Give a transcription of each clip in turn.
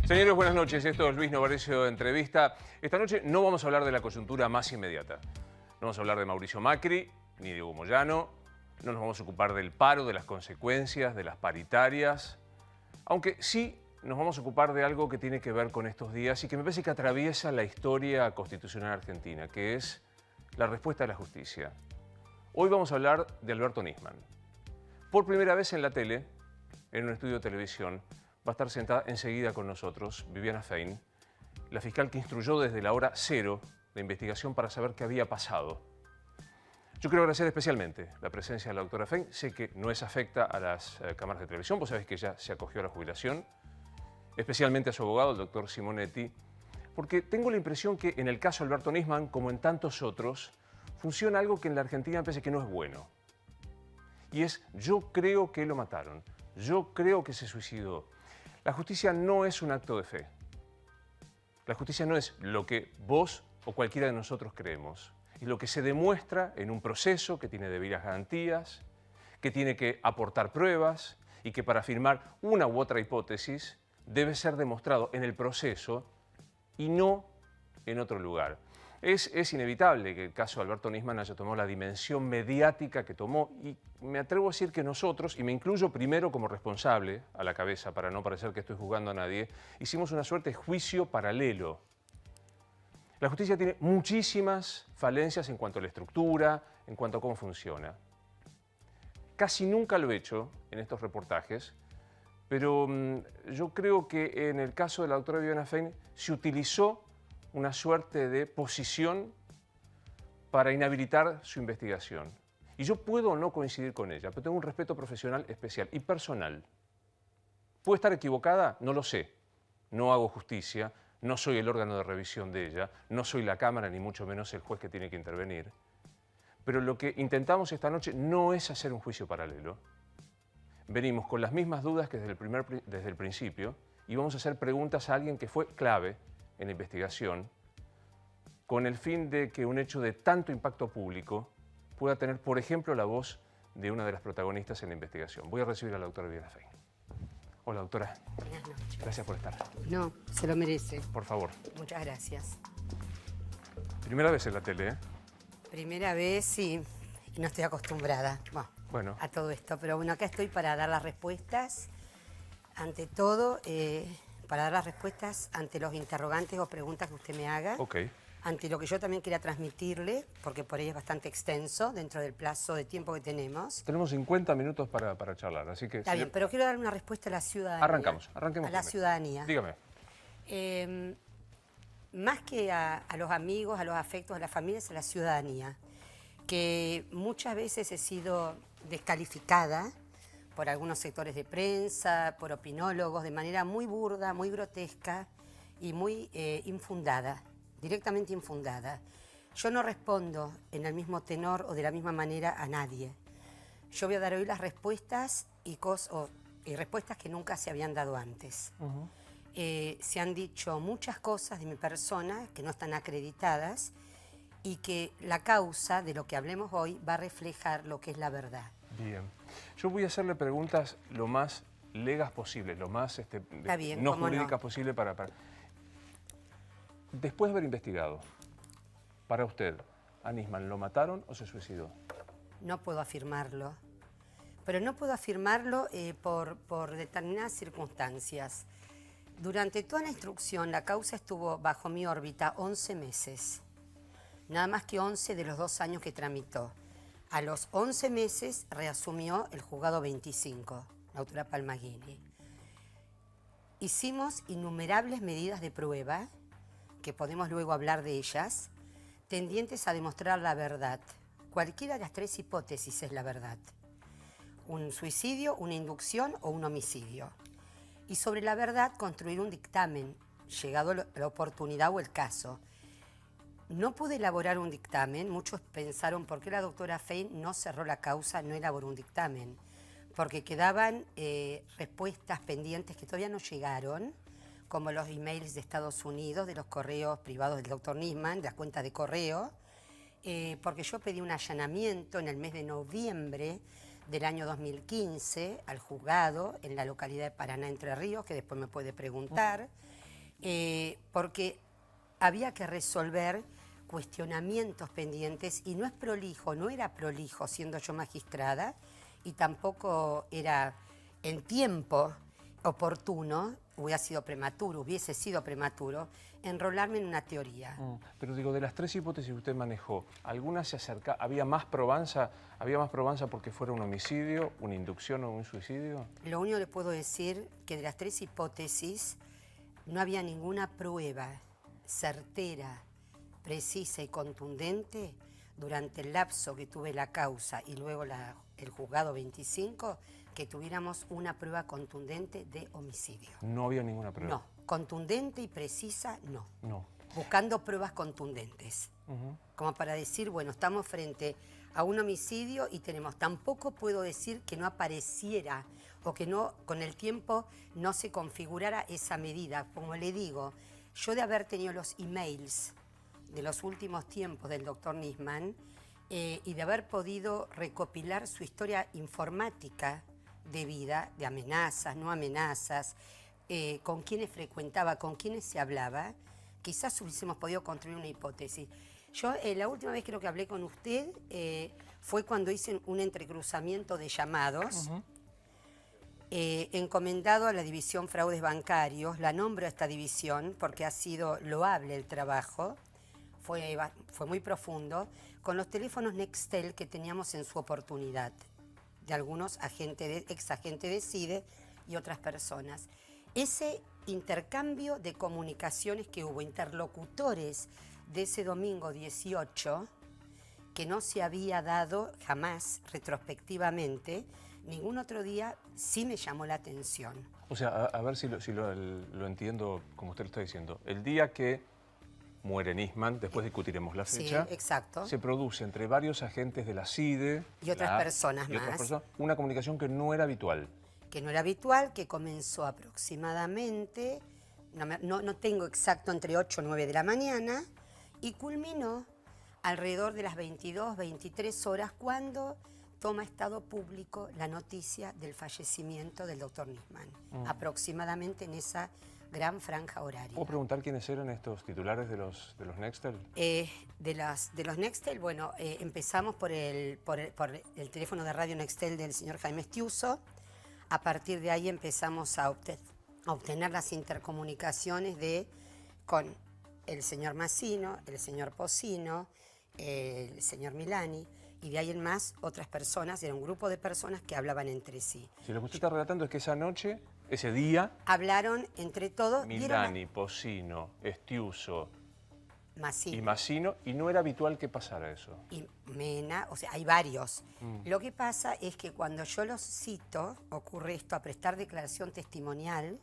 Señores, buenas noches. Esto es Luis Novarecio Entrevista. Esta noche no vamos a hablar de la coyuntura más inmediata. No vamos a hablar de Mauricio Macri, ni de Hugo Moyano. No nos vamos a ocupar del paro, de las consecuencias, de las paritarias. Aunque sí nos vamos a ocupar de algo que tiene que ver con estos días y que me parece que atraviesa la historia constitucional argentina, que es la respuesta de la justicia. Hoy vamos a hablar de Alberto Nisman. Por primera vez en la tele, en un estudio de televisión, va a estar sentada enseguida con nosotros Viviana Fein, la fiscal que instruyó desde la hora cero la investigación para saber qué había pasado. Yo quiero agradecer especialmente la presencia de la doctora Fein. Sé que no es afecta a las cámaras de televisión, vos sabés que ya se acogió a la jubilación, especialmente a su abogado, el doctor Simonetti, porque tengo la impresión que en el caso de Alberto Nisman, como en tantos otros, funciona algo que en la Argentina me parece que no es bueno. Y es, yo creo que lo mataron, yo creo que se suicidó. La justicia no es un acto de fe. La justicia no es lo que vos o cualquiera de nosotros creemos. Es lo que se demuestra en un proceso que tiene debidas garantías, que tiene que aportar pruebas y que para afirmar una u otra hipótesis debe ser demostrado en el proceso y no en otro lugar. Es inevitable que el caso de Alberto Nisman haya tomado la dimensión mediática que tomó y me atrevo a decir que nosotros, y me incluyo primero como responsable a la cabeza para no parecer que estoy juzgando a nadie, hicimos una suerte de juicio paralelo. La justicia tiene muchísimas falencias en cuanto a la estructura, en cuanto a cómo funciona. Casi nunca lo he hecho en estos reportajes, pero yo creo que en el caso de la doctora Viviana Fein se utilizó una suerte de posición para inhabilitar su investigación. Y yo puedo o no coincidir con ella, pero tengo un respeto profesional especial y personal. ¿Puede estar equivocada? No lo sé. No hago justicia, no soy el órgano de revisión de ella, no soy la Cámara, ni mucho menos el juez que tiene que intervenir. Pero lo que intentamos esta noche no es hacer un juicio paralelo. Venimos con las mismas dudas que desde el principio y vamos a hacer preguntas a alguien que fue clave en la investigación, con el fin de que un hecho de tanto impacto público pueda tener, por ejemplo, la voz de una de las protagonistas en la investigación. Voy a recibir a la doctora Viviana Fein. Hola, doctora. Buenas noches. Gracias por estar. No, se lo merece. Por favor. Muchas gracias. Primera vez en la tele, ¿eh? Primera vez, sí, y no estoy acostumbrada Bueno. a todo esto, pero bueno, acá estoy para dar las respuestas. Ante todo, para dar las respuestas ante los interrogantes o preguntas que usted me haga. Ok. Ante lo que yo también quería transmitirle, porque por ahí es bastante extenso dentro del plazo de tiempo que tenemos. Tenemos 50 minutos para charlar, así que... Está bien, pero quiero dar una respuesta a la ciudadanía. Arrancamos A la primero. ciudadanía. Dígame. Más que a los amigos, a los afectos, a las familias, a la ciudadanía, que muchas veces he sido descalificada por algunos sectores de prensa, por opinólogos, de manera muy burda, muy grotesca y muy infundada, directamente infundada. Yo no respondo en el mismo tenor o de la misma manera a nadie. Yo voy a dar hoy las respuestas y respuestas que nunca se habían dado antes. Se han dicho muchas cosas de mi persona que no están acreditadas y que la causa de lo que hablemos hoy va a reflejar lo que es la verdad. Bien. Yo voy a hacerle preguntas lo más legas posible, lo más Está bien, no cómo jurídicas no. posible para... Después de haber investigado, para usted, ¿a Nisman lo mataron o se suicidó? No puedo afirmarlo, pero no puedo afirmarlo por determinadas circunstancias. Durante toda la instrucción, la causa estuvo bajo mi órbita 11 meses, nada más que 11 de los 2 años que tramitó. A los 11 meses reasumió el juzgado 25, la doctora Palmaguini. Hicimos innumerables medidas de prueba, que podemos luego hablar de ellas, tendientes a demostrar la verdad. Cualquiera de las 3 hipótesis es la verdad. Un suicidio, una inducción o un homicidio. Y sobre la verdad construir un dictamen, llegado la oportunidad o el caso. No pude elaborar un dictamen. Muchos pensaron por qué la doctora Fein no cerró la causa, no elaboró un dictamen. Porque quedaban respuestas pendientes que todavía no llegaron, como los emails de Estados Unidos, de los correos privados del doctor Nisman, de las cuentas de correo, porque yo pedí un allanamiento en el mes de noviembre del año 2015 al juzgado en la localidad de Paraná, Entre Ríos, que después me puede preguntar. porque había que resolver cuestionamientos pendientes y no es prolijo, no era prolijo siendo yo magistrada y tampoco era en tiempo oportuno, hubiese sido prematuro, enrolarme en una teoría. Pero digo, de las tres hipótesis que usted manejó, ¿alguna se acerca? ¿Había más probanza porque fuera un homicidio, una inducción o un suicidio? Lo único que puedo decir que de las tres hipótesis no había ninguna prueba certera, precisa y contundente durante el lapso que tuve la causa y luego el juzgado 25, que tuviéramos una prueba contundente de homicidio. No había ninguna prueba. No, contundente y precisa, no. No. Buscando pruebas contundentes. Como para decir, bueno, estamos frente a un homicidio y tenemos. Tampoco puedo decir que no apareciera o que no, con el tiempo no se configurara esa medida. Como le digo, yo de haber tenido los emails de los últimos tiempos del doctor Nisman y de haber podido recopilar su historia informática de vida, de amenazas, no amenazas, con quienes frecuentaba, con quienes se hablaba, quizás hubiésemos podido construir una hipótesis. Yo la última vez creo que hablé con usted fue cuando hice un entrecruzamiento de llamados encomendado a la división fraudes bancarios. La nombro a esta división porque ha sido loable el trabajo, fue muy profundo, con los teléfonos Nextel que teníamos en su oportunidad, de algunos ex agentes de CIDE y otras personas. Ese intercambio de comunicaciones que hubo, interlocutores de ese domingo 18, que no se había dado jamás retrospectivamente, ningún otro día, sí me llamó la atención. O sea, a ver si lo entiendo como usted lo está diciendo. El día que muere Nisman, después discutiremos la fecha. Sí, exacto. Se produce entre varios agentes de la CIDE y otras personas más. Una comunicación que no era habitual. Que no era habitual, que comenzó aproximadamente, no tengo exacto, entre 8 o 9 de la mañana, y culminó alrededor de las 22, 23 horas, cuando toma estado público la noticia del fallecimiento del doctor Nisman, aproximadamente en esa gran franja horaria. ¿Puedo preguntar quiénes eran estos titulares de los Nextel? De los Nextel, bueno, empezamos por el teléfono de radio Nextel del señor Jaime Estiuso. A partir de ahí empezamos a obtener las intercomunicaciones con el señor Massino, el señor Pocino, el señor Milani, y de ahí en más otras personas, era un grupo de personas que hablaban entre sí. Si lo que usted está relatando es que esa noche, ese día... Hablaron entre todos... Milani, Pocino, Estiuso y Massino, y no era habitual que pasara eso. Y Mena, o sea, hay varios. Lo que pasa es que cuando yo los cito, ocurre esto, a prestar declaración testimonial,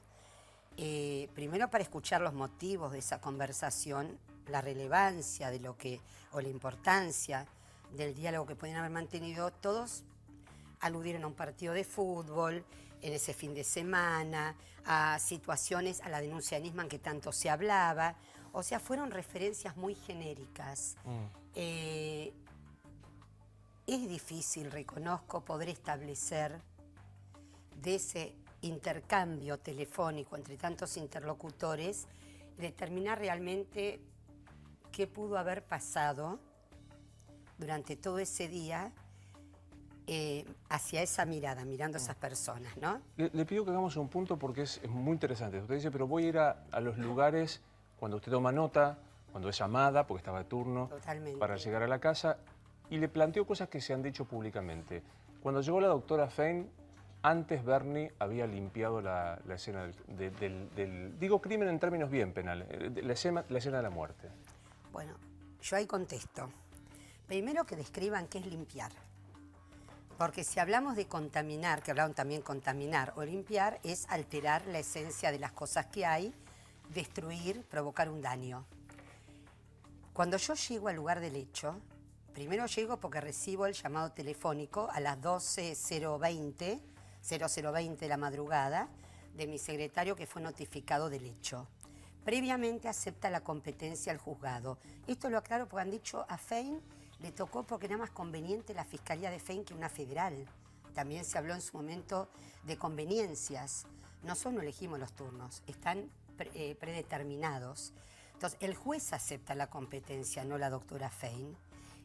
primero para escuchar los motivos de esa conversación, la relevancia de o la importancia del diálogo que pueden haber mantenido, todos aludieron a un partido de fútbol en ese fin de semana, a situaciones, a la denuncia de Nisman que tanto se hablaba. O sea, fueron referencias muy genéricas. Es difícil, reconozco, poder establecer de ese intercambio telefónico entre tantos interlocutores, determinar realmente qué pudo haber pasado durante todo ese día hacia esa mirada, mirando a esas personas, ¿no? Le pido que hagamos un punto porque es muy interesante. Usted dice, pero voy a ir a los lugares cuando usted toma nota, cuando es llamada, porque estaba de turno, para llegar a la casa, y le planteo cosas que se han dicho públicamente. Cuando llegó la doctora Fein, antes Bernie había limpiado la escena del digo crimen en términos bien penales, la escena de la muerte. Bueno, yo ahí contesto. Primero que describan qué es limpiar. Porque si hablamos de contaminar, que hablaron también contaminar o limpiar, es alterar la esencia de las cosas que hay, destruir, provocar un daño. Cuando yo llego al lugar del hecho, primero llego porque recibo el llamado telefónico a las 00:20 de la madrugada de mi secretario que fue notificado del hecho. Previamente acepta la competencia al juzgado. Esto lo aclaro porque han dicho a Fein le tocó porque era más conveniente la Fiscalía de Fein que una federal. También se habló en su momento de conveniencias. Nosotros no elegimos los turnos, están predeterminados. Entonces, el juez acepta la competencia, no la doctora Fein.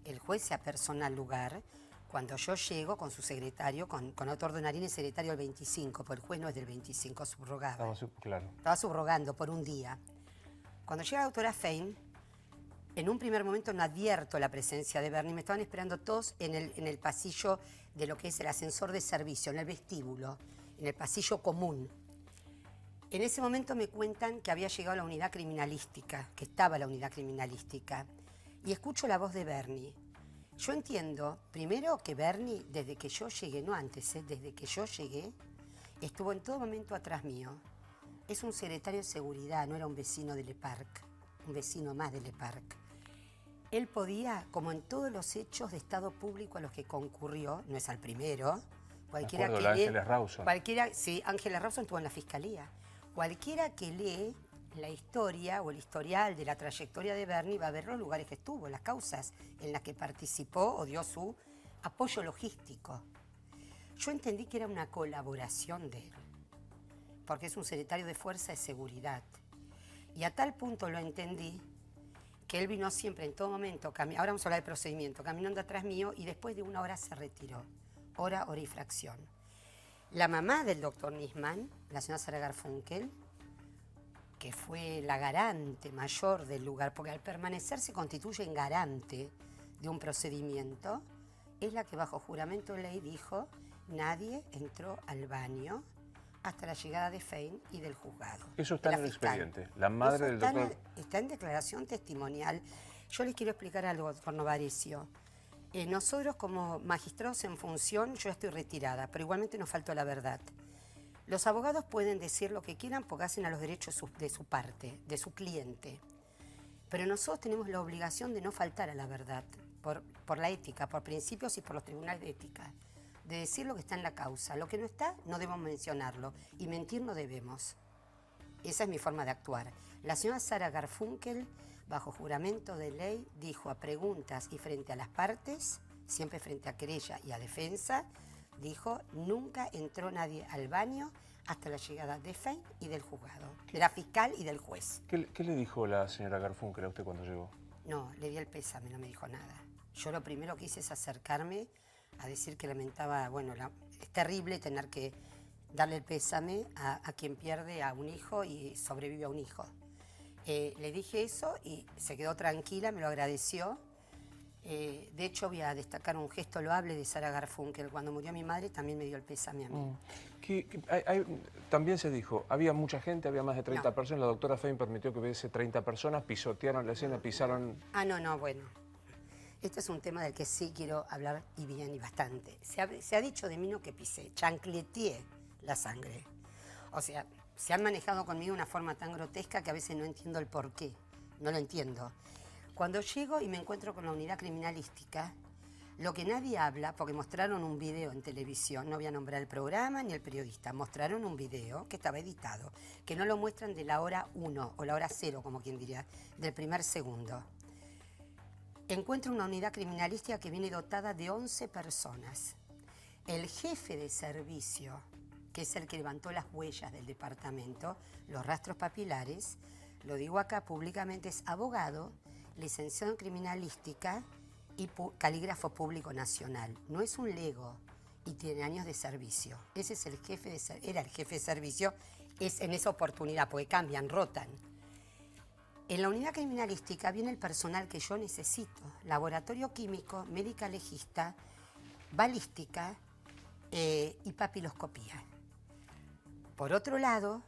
El juez se apersona al lugar. Cuando yo llego con su secretario, con Otto Ordonarini, secretario del 25, porque el juez no es del 25, subrogaba. Estaba subrogando por un día. Cuando llega la doctora Fein, en un primer momento no advierto la presencia de Bernie. Me estaban esperando todos en el pasillo de lo que es el ascensor de servicio, en el vestíbulo, en el pasillo común. En ese momento me cuentan que había llegado la unidad criminalística, que estaba la unidad criminalística, y escucho la voz de Bernie. Yo entiendo, primero, que Bernie, desde que yo llegué, no antes, desde que yo llegué, estuvo en todo momento atrás mío. Es un secretario de seguridad, no era un vecino de Le Parc, un vecino más de Le Parc. Él podía, como en todos los hechos de Estado público a los que concurrió, no es al primero, cualquiera que lee... Ángeles Rawson. Sí, Ángeles Rawson estuvo en la fiscalía. Cualquiera que lee la historia o el historial de la trayectoria de Bernie va a ver los lugares que estuvo, las causas en las que participó o dio su apoyo logístico. Yo entendí que era una colaboración de él, porque es un secretario de Fuerza de Seguridad. Y a tal punto lo entendí que él vino siempre, en todo momento, ahora vamos a hablar del procedimiento, caminando atrás mío y después de una hora se retiró. Hora y fracción. La mamá del doctor Nisman, la señora Sara Garfunkel, que fue la garante mayor del lugar, porque al permanecer se constituye en garante de un procedimiento, es la que bajo juramento de ley dijo: nadie entró al baño hasta la llegada de Fein y del juzgado. Eso está en el expediente. La madre del doctor... Está en declaración testimonial. Yo les quiero explicar algo, doctor Novarecio. Nosotros como magistrados en función, yo estoy retirada, pero igualmente nos faltó la verdad. Los abogados pueden decir lo que quieran porque hacen a los derechos de su parte, de su cliente. Pero nosotros tenemos la obligación de no faltar a la verdad, por la ética, por principios y por los tribunales de ética. De decir lo que está en la causa. Lo que no está, no debemos mencionarlo. Y mentir no debemos. Esa es mi forma de actuar. La señora Sara Garfunkel, bajo juramento de ley, dijo a preguntas y frente a las partes, siempre frente a querella y a defensa, dijo: nunca entró nadie al baño hasta la llegada de Fein y del juzgado, de la fiscal y del juez. ¿Qué le dijo la señora Garfunkel a usted cuando llegó? No, le di el pésame, no me dijo nada. Yo lo primero que hice es acercarme a decir que lamentaba, bueno, es terrible tener que darle el pésame a quien pierde a un hijo y sobrevive a un hijo. Le dije eso y se quedó tranquila, me lo agradeció. De hecho, voy a destacar un gesto loable de Sara Garfunkel. Cuando murió mi madre también me dio el pésame a mí. También se dijo, había mucha gente, había más de 30 personas, la doctora Fein permitió que hubiese 30 personas, pisotearon la escena, pisaron... No, bueno. Este es un tema del que sí quiero hablar y bien y bastante. Se ha dicho de mí no que pisé, chancleteé la sangre. O sea, se han manejado conmigo de una forma tan grotesca que a veces no entiendo el porqué. No lo entiendo. Cuando llego y me encuentro con la unidad criminalística, lo que nadie habla, porque mostraron un video en televisión, no voy a nombrar el programa ni el periodista, mostraron un video que estaba editado, que no lo muestran de la hora 1 o la hora 0, como quien diría, del primer segundo. Encuentro una unidad criminalística que viene dotada de 11 personas. El jefe de servicio, que es el que levantó las huellas del departamento, los rastros papilares, lo digo acá públicamente, es abogado, licenciado en criminalística y calígrafo público nacional. No es un lego y tiene años de servicio. Ese es el jefe era el jefe de servicio en esa oportunidad, porque cambian, rotan. En la unidad criminalística viene el personal que yo necesito: laboratorio químico, médica legista, balística y papiloscopía. Por otro lado,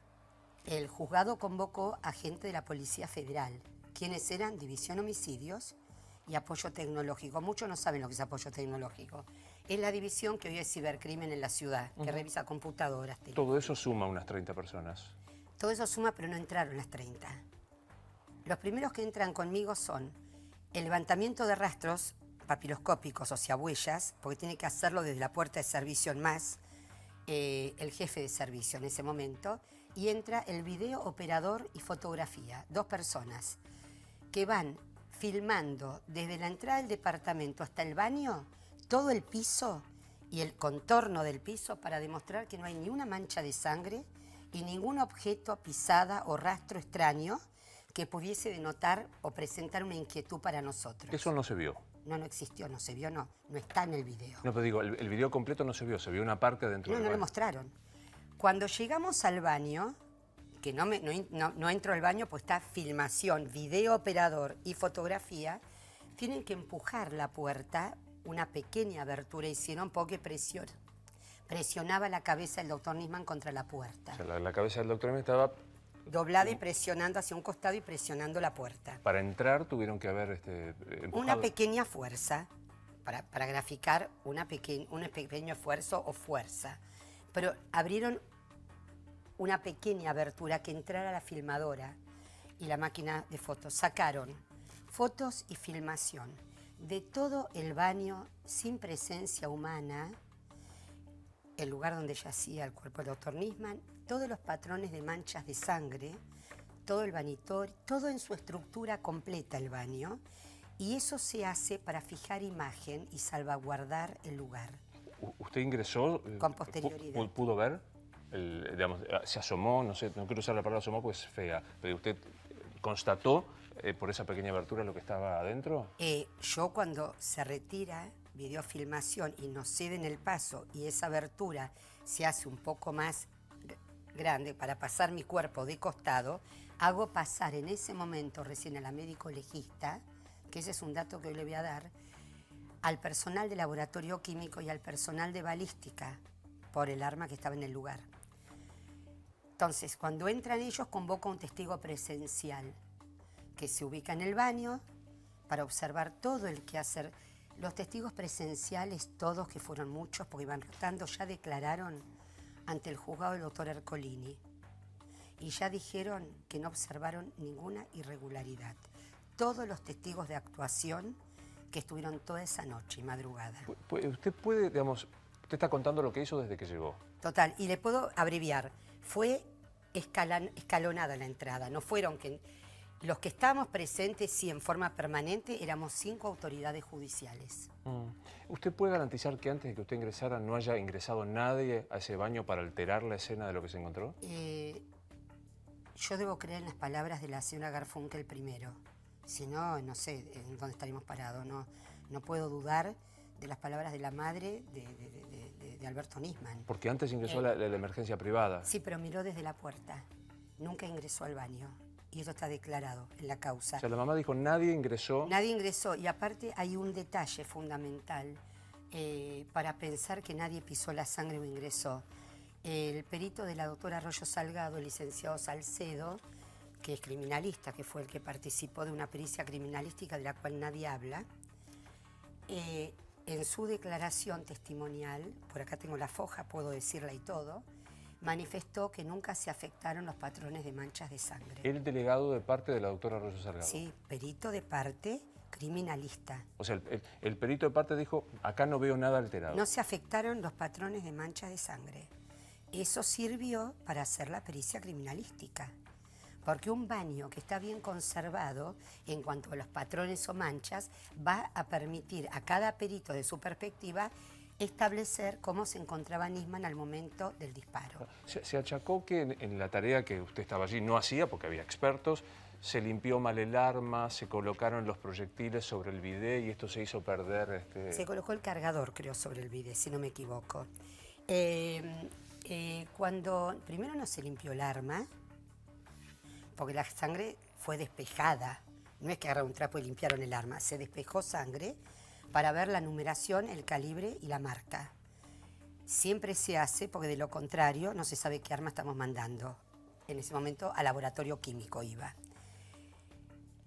el juzgado convocó a gente de la Policía Federal, quienes eran División Homicidios y Apoyo Tecnológico. Muchos no saben lo que es apoyo tecnológico. Es la división que hoy es cibercrimen en la ciudad, que revisa computadoras. Todo eso suma unas 30 personas. Todo eso suma, pero no entraron las 30. Los primeros que entran conmigo son el levantamiento de rastros papiloscópicos, o sea, huellas, porque tiene que hacerlo desde la puerta de servicio en más, el jefe de servicio en ese momento, y entra el video operador y fotografía, 2 personas que van filmando desde la entrada del departamento hasta el baño todo el piso y el contorno del piso para demostrar que no hay ni una mancha de sangre, y ningún objeto, pisada o rastro extraño que pudiese denotar o presentar una inquietud para nosotros. Eso no se vio. No, no existió, no se vio, no está en el video. No, pero digo, el video completo no se vio una parte dentro del No baño. lo mostraron. Cuando llegamos al baño, que no entro al baño, pues está filmación, video operador y fotografía, tienen que empujar la puerta, una pequeña abertura hicieron porque presionaba la cabeza del doctor Nisman contra la puerta. O sea, la cabeza del doctor Nisman estaba... Doblada y presionando hacia un costado y presionando la puerta. Para entrar tuvieron que haber empujado. Una pequeña fuerza, para graficar un pequeño esfuerzo o fuerza. Pero abrieron una pequeña abertura que entrara la filmadora y la máquina de fotos. Sacaron fotos y filmación de todo el baño sin presencia humana, el lugar donde yacía el cuerpo del doctor Nisman, todos los patrones de manchas de sangre, todo el vanitorio, todo en su estructura completa el baño, y eso se hace para fijar imagen y salvaguardar el lugar. ¿Usted ingresó? Con posterioridad. ¿Pudo ver? Digamos, se asomó, no sé, no quiero usar la palabra asomó porque es fea, pero ¿usted constató por esa pequeña abertura lo que estaba adentro? Yo cuando se retira videofilmación y nos ceden el paso y esa abertura se hace un poco más grande para pasar mi cuerpo de costado, hago pasar en ese momento recién a la médico legista, que ese es un dato que hoy le voy a dar, al personal de laboratorio químico y al personal de balística por el arma que estaba en el lugar. Entonces, cuando entran ellos, convoco a un testigo presencial que se ubica en el baño para observar todo el quehacer. Los testigos presenciales, todos, que fueron muchos porque iban rotando, ya declararon ante el juzgado del doctor Ercolini y ya dijeron que no observaron ninguna irregularidad. Todos los testigos de actuación que estuvieron toda esa noche y madrugada. Usted puede, digamos, usted está contando lo que hizo desde que llegó. Total, y le puedo abreviar. Fue escalonada la entrada, no fueron que... Los que estábamos presentes, sí, en forma permanente, éramos 5 autoridades judiciales. ¿Usted puede garantizar que antes de que usted ingresara no haya ingresado nadie a ese baño para alterar la escena de lo que se encontró? Yo debo creer en las palabras de la señora Garfunkel primero. Si no, no sé en dónde estaríamos parados. No puedo dudar de las palabras de la madre de Alberto Nisman. Porque antes ingresó la emergencia privada. Sí, pero miró desde la puerta. Nunca ingresó al baño. Y eso está declarado en la causa. O sea, la mamá dijo, nadie ingresó. Nadie ingresó. Y aparte hay un detalle fundamental para pensar que nadie pisó la sangre o ingresó. El perito de la doctora Arroyo Salgado, el licenciado Salcedo, que es criminalista, que fue el que participó de una pericia criminalística de la cual nadie habla, en su declaración testimonial, por acá tengo la foja, puedo decirla y todo, manifestó que nunca se afectaron los patrones de manchas de sangre. ¿El delegado de parte de la doctora Arroyo Salgado? Sí, perito de parte criminalista. O sea, el perito de parte dijo, acá no veo nada alterado. No se afectaron los patrones de manchas de sangre. Eso sirvió para hacer la pericia criminalística. Porque un baño que está bien conservado en cuanto a los patrones o manchas va a permitir a cada perito de su perspectiva establecer cómo se encontraba Nisman al momento del disparo. Se achacó que en la tarea que usted estaba allí no hacía, porque había expertos, se limpió mal el arma, se colocaron los proyectiles sobre el bidet y esto se hizo perder... Se colocó el cargador, creo, sobre el bidet, si no me equivoco. Cuando primero no se limpió el arma, porque la sangre fue despejada, no es que agarraron un trapo y limpiaron el arma, se despejó sangre para ver la numeración, el calibre y la marca. Siempre se hace, porque de lo contrario no se sabe qué arma estamos mandando. En ese momento al laboratorio químico iba.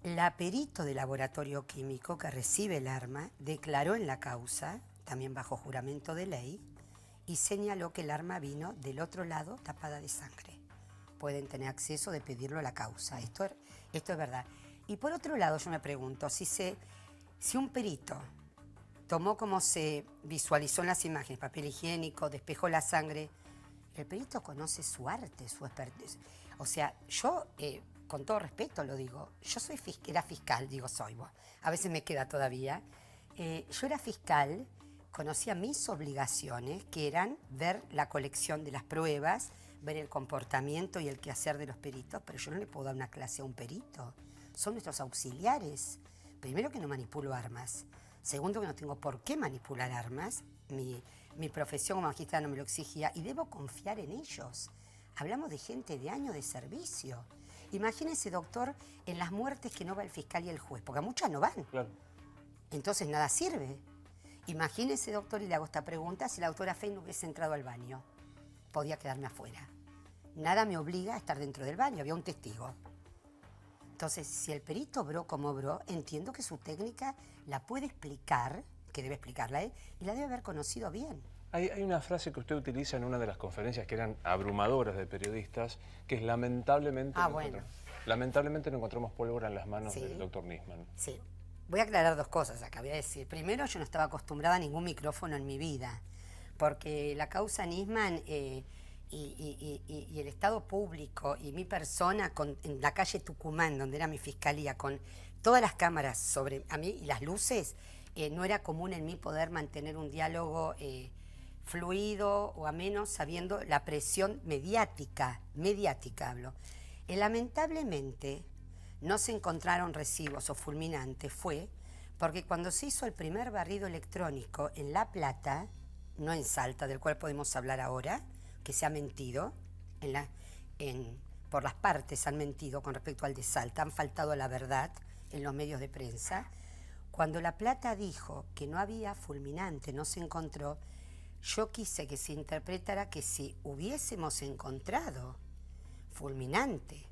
La perito del laboratorio químico que recibe el arma declaró en la causa, también bajo juramento de ley, y señaló que el arma vino del otro lado tapada de sangre. Pueden tener acceso de pedirlo a la causa. Esto es verdad. Y por otro lado yo me pregunto, si un perito tomó como se visualizó en las imágenes, papel higiénico, despejó la sangre, el perito conoce su arte, su expertise. O sea, yo, con todo respeto lo digo, yo era fiscal, digo soy, a veces me queda todavía. Yo era fiscal, conocía mis obligaciones, que eran ver la colección de las pruebas, ver el comportamiento y el quehacer de los peritos, pero yo no le puedo dar una clase a un perito. Son nuestros auxiliares. Primero, que no manipulo armas. Segundo, que no tengo por qué manipular armas. Mi profesión como magistrada no me lo exigía y debo confiar en ellos. Hablamos de gente de años de servicio. Imagínese, doctor, en las muertes que no va el fiscal y el juez, porque a muchas no van. Claro. Entonces nada sirve. Imagínese, doctor, y le hago esta pregunta, si la doctora Fey no hubiese entrado al baño, podía quedarme afuera. Nada me obliga a estar dentro del baño, había un testigo. Entonces, si el perito obró como obró, entiendo que su técnica la puede explicar, que debe explicarla él, y la debe haber conocido bien. Hay una frase que usted utiliza en una de las conferencias que eran abrumadoras de periodistas, que es lamentablemente, lamentablemente no encontramos pólvora en las manos del doctor Nisman. Sí. Voy a aclarar dos cosas acá, voy a decir. Primero, yo no estaba acostumbrada a ningún micrófono en mi vida, porque la causa Nisman y el Estado público y mi persona en la calle Tucumán, donde era mi fiscalía, con todas las cámaras sobre a mí y las luces, no era común en mí poder mantener un diálogo fluido o ameno, sabiendo la presión mediática hablo. Lamentablemente no se encontraron residuos o fulminantes, fue porque cuando se hizo el primer barrido electrónico en La Plata, no en Salta, del cual podemos hablar ahora, que se ha mentido, por las partes han mentido con respecto al de Salta, han faltado a la verdad en los medios de prensa. Cuando La Plata dijo que no había fulminante, no se encontró, yo quise que se interpretara que si hubiésemos encontrado fulminante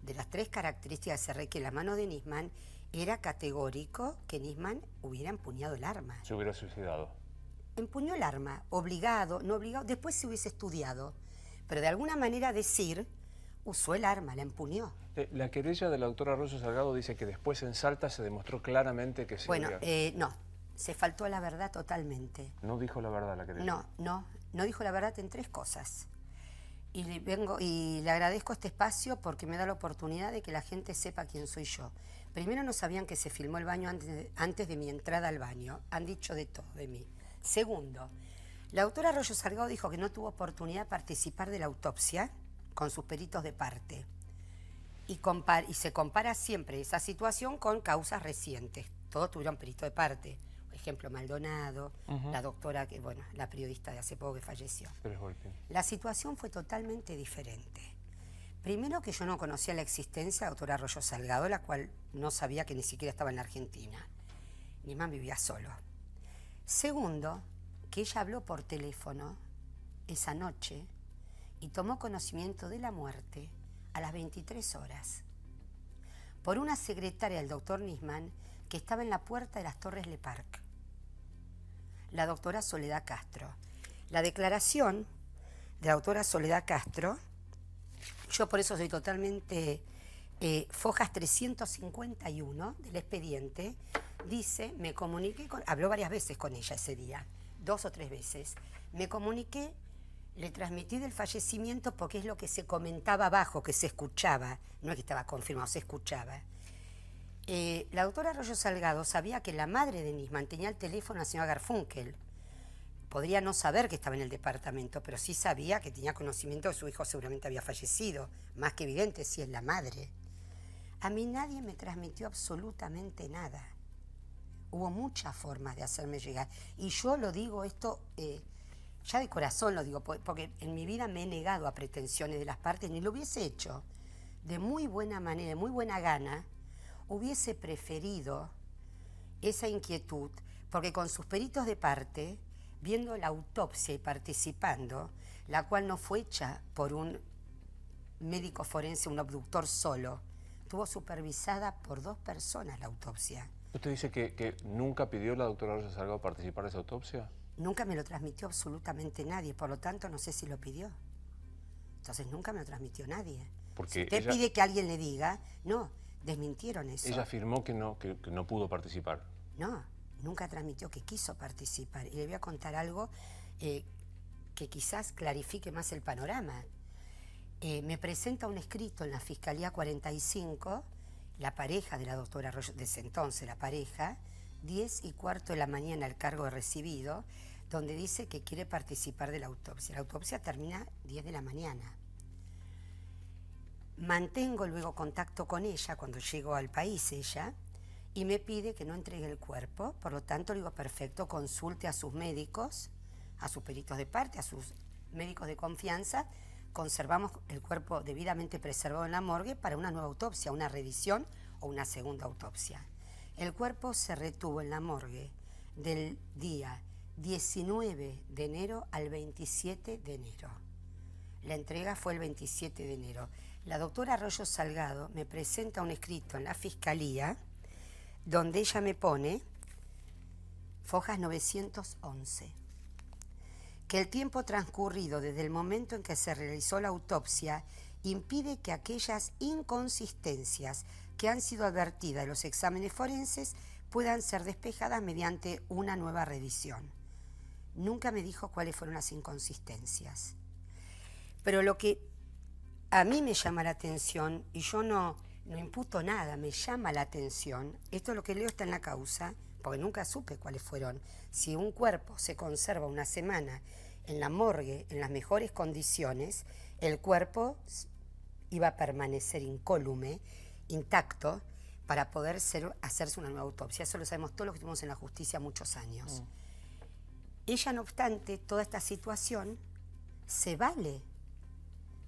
de las tres características que se requiere la mano de Nisman, era categórico que Nisman hubiera empuñado el arma. Se hubiera suicidado. Empuñó el arma, obligado, no obligado, después se hubiese estudiado. Pero de alguna manera decir, usó el arma, la empuñó. La querella de la doctora Arroyo Salgado dice que después en Salta se demostró claramente que se no, se faltó a la verdad totalmente. ¿No dijo la verdad la querella? No dijo la verdad en tres cosas. Y le agradezco este espacio porque me da la oportunidad de que la gente sepa quién soy yo. Primero, no sabían que se filmó el baño antes de mi entrada al baño. Han dicho de todo de mí. Segundo, la doctora Arroyo Salgado dijo que no tuvo oportunidad de participar de la autopsia con sus peritos de parte. Y se compara siempre esa situación con causas recientes. Todos tuvieron perito de parte. Por ejemplo, Maldonado, la doctora, la periodista de hace poco que falleció. La situación fue totalmente diferente. Primero, que yo no conocía la existencia de la doctora Arroyo Salgado, la cual no sabía que ni siquiera estaba en la Argentina. Nisman vivía solo. Segundo, que ella habló por teléfono esa noche y tomó conocimiento de la muerte a las 23 horas por una secretaria del doctor Nisman que estaba en la puerta de las Torres Le Parc, la doctora Soledad Castro. La declaración de la doctora Soledad Castro, yo por eso soy totalmente fojas 351 del expediente, dice, me comuniqué habló varias veces con ella ese día, 2 o 3 veces, me comuniqué, le transmití del fallecimiento porque es lo que se comentaba abajo, que se escuchaba, no es que estaba confirmado, se escuchaba. La doctora Arroyo Salgado sabía que la madre de Nisman tenía el teléfono a la señora Garfunkel. Podría no saber que estaba en el departamento, pero sí sabía que tenía conocimiento de que su hijo seguramente había fallecido. Más que evidente, si es la madre. A mí nadie me transmitió absolutamente nada. Hubo muchas formas de hacerme llegar. Y yo lo digo esto, ya de corazón lo digo, porque en mi vida me he negado a pretensiones de las partes, ni lo hubiese hecho. De muy buena manera, de muy buena gana, hubiese preferido esa inquietud, porque con sus peritos de parte, viendo la autopsia y participando, la cual no fue hecha por un médico forense, un abductor solo, estuvo supervisada por 2 personas la autopsia. ¿Usted dice que nunca pidió la doctora Arroyo Salgado participar de esa autopsia? Nunca me lo transmitió absolutamente nadie, por lo tanto no sé si lo pidió. Entonces nunca me lo transmitió nadie. Porque si usted pide que alguien le diga, no, desmintieron eso. Ella afirmó que no pudo participar. No, nunca transmitió que quiso participar. Y le voy a contar algo que quizás clarifique más el panorama. Me presenta un escrito en la Fiscalía 45, la pareja de la doctora Arroyo, desde entonces la pareja, 10:15 de la mañana el cargo de recibido, donde dice que quiere participar de la autopsia. La autopsia termina 10 de la mañana. Mantengo luego contacto con ella cuando llego al país ella y me pide que no entregue el cuerpo, por lo tanto le digo perfecto, consulte a sus médicos, a sus peritos de parte, a sus médicos de confianza, conservamos el cuerpo debidamente preservado en la morgue para una nueva autopsia, una revisión o una segunda autopsia. El cuerpo se retuvo en la morgue del día 19 de enero al 27 de enero. La entrega fue el 27 de enero. La doctora Arroyo Salgado me presenta un escrito en la Fiscalía donde ella me pone, fojas 911, que el tiempo transcurrido desde el momento en que se realizó la autopsia impide que aquellas inconsistencias que han sido advertidas en los exámenes forenses puedan ser despejadas mediante una nueva revisión. Nunca me dijo cuáles fueron las inconsistencias. Pero lo que a mí me llama la atención, y yo no imputo nada, me llama la atención, esto es lo que leo está en la causa, porque nunca supe cuáles fueron. Si un cuerpo se conserva una semana en la morgue en las mejores condiciones, el cuerpo iba a permanecer incólume, intacto, para poder hacerse una nueva autopsia. Eso lo sabemos todos los que estuvimos en la justicia muchos años. Ella, no obstante, toda esta situación se vale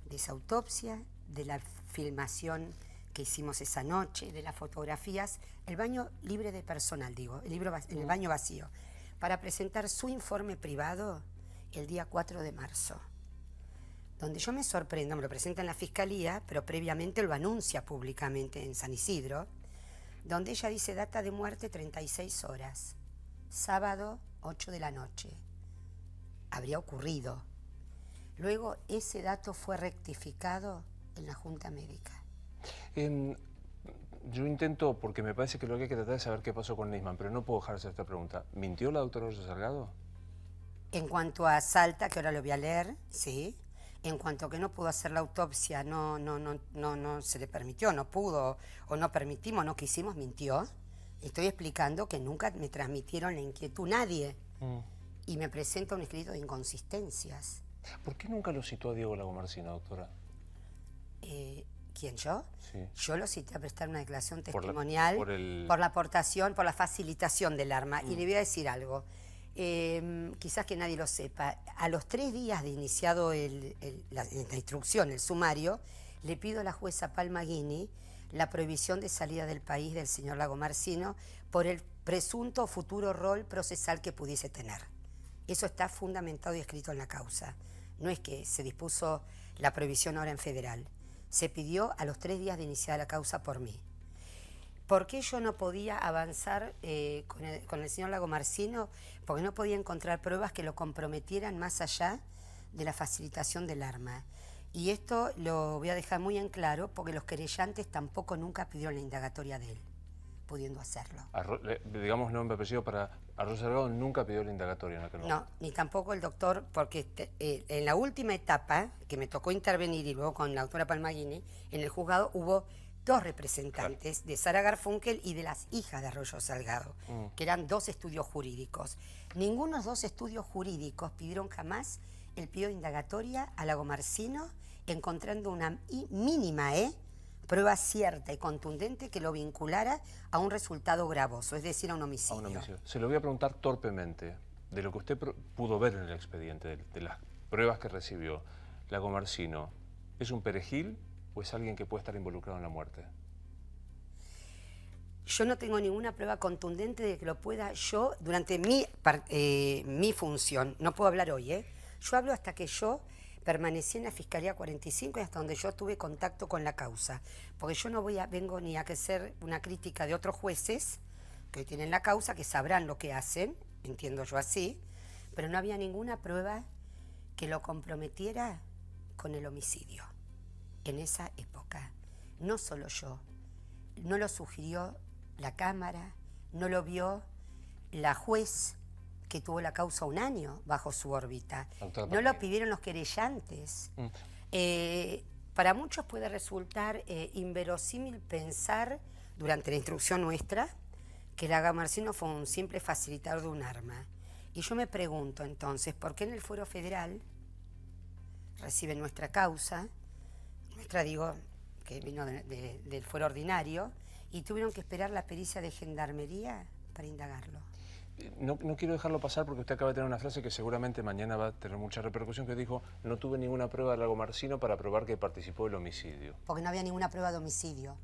de esa autopsia, de la filmación que hicimos esa noche, de las fotografías, el baño libre de personal, digo, el baño vacío, para presentar su informe privado el día 4 de marzo, donde yo me sorprendo, me lo presenta en la Fiscalía, pero previamente lo anuncia públicamente en San Isidro, donde ella dice data de muerte 36 horas, sábado 8 de la noche. Habría ocurrido. Luego ese dato fue rectificado en la Junta Médica. Yo intento, porque me parece que lo que hay que tratar es saber qué pasó con Nisman, pero no puedo dejar de hacer esta pregunta. ¿Mintió la doctora Rosa Salgado? En cuanto a Salta, que ahora lo voy a leer, sí. En cuanto a que no pudo hacer la autopsia, no se le permitió, no pudo, o no permitimos, no quisimos, mintió. Estoy explicando que nunca me transmitieron la inquietud nadie. Y me presenta un escrito de inconsistencias. ¿Por qué nunca lo citó a Diego Lagomarsino, doctora? ¿Quién, yo? Sí. Yo lo cité a prestar una declaración testimonial por la aportación, por la facilitación del arma. Y le voy a decir algo, quizás que nadie lo sepa. A los 3 días de iniciado la instrucción, el sumario, le pido a la jueza Palmaguini la prohibición de salida del país del señor Lagomarsino por el presunto futuro rol procesal que pudiese tener. Eso está fundamentado y escrito en la causa. No es que se dispuso la prohibición ahora en federal. Se pidió a los 3 días de iniciar la causa por mí. ¿Por qué yo no podía avanzar con el señor Lagomarsino? Porque no podía encontrar pruebas que lo comprometieran más allá de la facilitación del arma. Y esto lo voy a dejar muy en claro porque los querellantes tampoco nunca pidieron la indagatoria de él, pudiendo hacerlo. Digamos nombre apellido para Arroyo Salgado nunca pidió la indagatoria en aquel momento. No, ni tampoco el doctor, porque en la última etapa que me tocó intervenir y luego con la doctora Palmaguini, en el juzgado hubo 2 representantes, de Sara Garfunkel y de las hijas de Arroyo Salgado, que eran 2 estudios jurídicos. Ninguno de los 2 estudios jurídicos pidieron jamás el pedido de indagatoria a Lagomarsino, encontrando una mínima prueba cierta y contundente que lo vinculara a un resultado gravoso, es decir, a un homicidio. A un homicidio. Se lo voy a preguntar torpemente, de lo que usted pudo ver en el expediente, de las pruebas que recibió. ¿Lagomarsino es un perejil o es alguien que puede estar involucrado en la muerte? Yo no tengo ninguna prueba contundente de que lo pueda yo, durante mi función, no puedo hablar hoy, yo hablo hasta que yo permanecí en la Fiscalía 45 y hasta donde yo tuve contacto con la causa. Porque yo no vengo ni a hacer una crítica de otros jueces que tienen la causa, que sabrán lo que hacen, entiendo yo así, pero no había ninguna prueba que lo comprometiera con el homicidio en esa época. No solo yo, no lo sugirió la Cámara, no lo vio la juez que tuvo la causa 1 año bajo su órbita. No lo pidieron los querellantes. Para muchos puede resultar inverosímil pensar, durante la instrucción nuestra, que Lagomarsino fue un simple facilitador de un arma. Y yo me pregunto entonces, ¿por qué en el fuero federal reciben nuestra causa, porque vino del fuero ordinario, y tuvieron que esperar la pericia de gendarmería para indagarlo. No quiero dejarlo pasar porque usted acaba de tener una frase que seguramente mañana va a tener mucha repercusión, que dijo: no tuve ninguna prueba de Lagomarsino para probar que participó del homicidio. Porque no había ninguna prueba de homicidio.